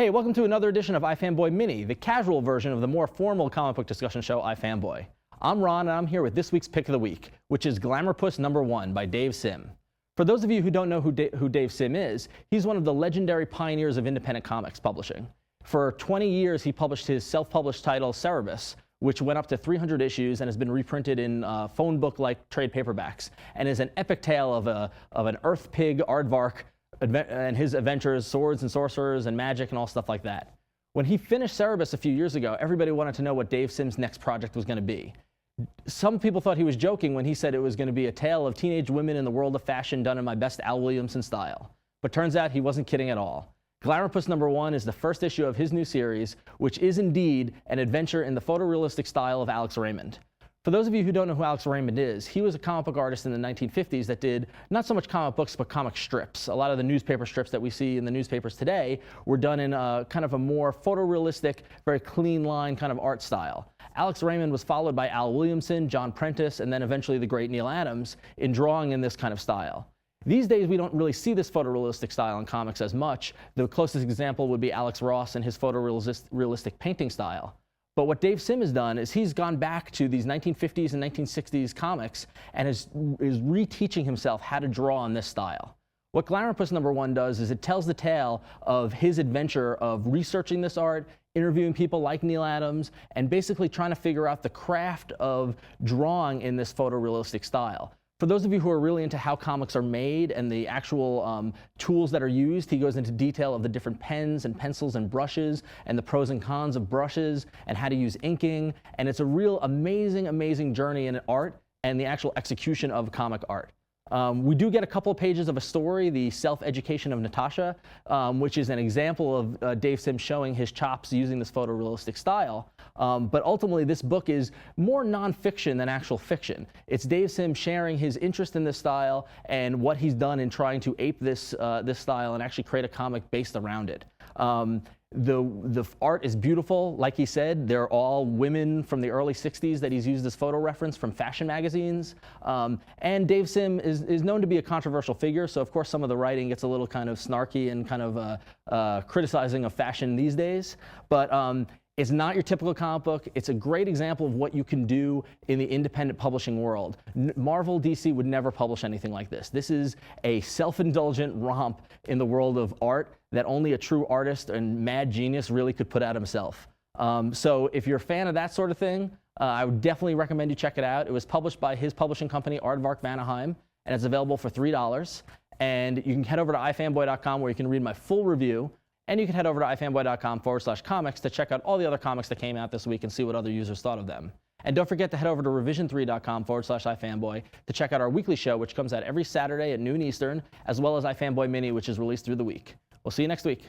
Hey, welcome to another edition of iFanboy Mini, the casual version of the more formal comic book discussion show iFanboy. I'm Ron, and I'm here with this week's pick of the week, which is Glamourpuss #1 by Dave Sim. For those of you who don't know who Dave Sim is, he's one of the legendary pioneers of independent comics publishing. For 20 years, he published his self-published title, Cerebus, which went up to 300 issues and has been reprinted in phone book-like trade paperbacks, and is an epic tale of an earth pig, aardvark, and his adventures, swords and sorcerers and magic and all stuff like that. When he finished Cerebus a few years ago, everybody wanted to know what Dave Sim's next project was going to be. Some people thought he was joking when he said it was going to be a tale of teenage women in the world of fashion done in my best Al Williamson style. But turns out he wasn't kidding at all. Glamourpuss #1 is the first issue of his new series, which is indeed an adventure in the photorealistic style of Alex Raymond. For those of you who don't know who Alex Raymond is, he was a comic book artist in the 1950s that did not so much comic books, but comic strips. A lot of the newspaper strips that we see in the newspapers today were done in a kind of a more photorealistic, very clean line kind of art style. Alex Raymond was followed by Al Williamson, John Prentice, and then eventually the great Neal Adams in drawing in this kind of style. These days, we don't really see this photorealistic style in comics as much. The closest example would be Alex Ross and his photorealistic painting style. But what Dave Sim has done is he's gone back to these 1950s and 1960s comics and is reteaching himself how to draw in this style. What Glamourpuss #1 does is it tells the tale of his adventure of researching this art, interviewing people like Neal Adams, and basically trying to figure out the craft of drawing in this photorealistic style. For those of you who are really into how comics are made and the actual tools that are used, he goes into detail of the different pens and pencils and brushes and the pros and cons of brushes and how to use inking. And it's a real amazing, amazing journey in art and the actual execution of comic art. We do get a couple of pages of a story, The Self-Education of Natasha, which is an example of Dave Sim showing his chops using this photorealistic style. But ultimately, this book is more nonfiction than actual fiction. It's Dave Sim sharing his interest in this style and what he's done in trying to ape this style and actually create a comic based around it. The art is beautiful. Like he said, they're all women from the early 60s that he's used as photo reference from fashion magazines. And Dave Sim is known to be a controversial figure, so of course some of the writing gets a little kind of snarky and kind of criticizing of fashion these days. But it's not your typical comic book. It's a great example of what you can do in the independent publishing world. Marvel, DC would never publish anything like this. This is a self-indulgent romp in the world of art that only a true artist and mad genius really could put out himself. So if you're a fan of that sort of thing, I would definitely recommend you check it out. It was published by his publishing company, Aardvark Vanaheim, and it's available for $3. And you can head over to iFanboy.com where you can read my full review. And you can head over to iFanboy.com/comics to check out all the other comics that came out this week and see what other users thought of them. And don't forget to head over to revision3.com/iFanboy to check out our weekly show, which comes out every Saturday at noon Eastern, as well as iFanboy Mini, which is released through the week. We'll see you next week.